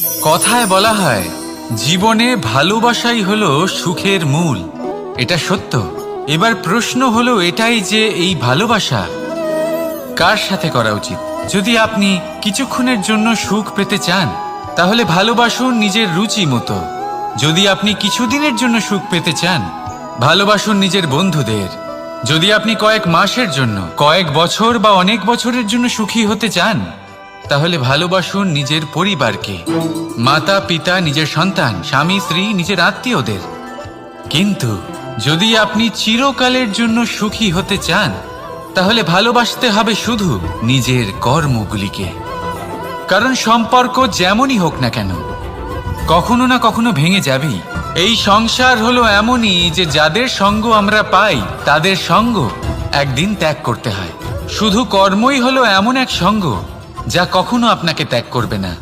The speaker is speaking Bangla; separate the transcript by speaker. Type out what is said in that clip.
Speaker 1: কথায় বলা হয় জীবনে ভালোবাসাই হলো সুখের মূল। এটা সত্য। এবার প্রশ্ন হলো এটাই যে এই ভালোবাসা কার সাথে করা উচিত। যদি আপনি কিছুক্ষণের জন্য সুখ পেতে চান তাহলে ভালোবাসুন নিজের রুচি মতো। যদি আপনি কিছুদিনের জন্য সুখ পেতে চান ভালোবাসুন নিজের বন্ধুদের। যদি আপনি কয়েক মাসের জন্য, কয়েক বছর বা অনেক বছরের জন্য সুখী হতে চান তাহলে ভালোবাসুন নিজের পরিবারকে, মাতা পিতা, নিজের সন্তান, স্বামী স্ত্রী, নিজের আত্মীয়দের। কিন্তু যদি আপনি চিরকালের জন্য সুখী হতে চান তাহলে ভালোবাসতে হবে শুধু নিজের কর্মগুলিকে। কারণ সম্পর্ক যেমনই হোক না কেন কখনো না কখনো ভেঙে যাবেই। এই সংসার হলো এমনই যে যাদের সঙ্গ আমরা পাই তাদের সঙ্গ একদিন ত্যাগ করতে হয়। শুধু কর্মই হলো এমন এক সঙ্গ যা কখনো আপনাকে ত্যাগ করবে না।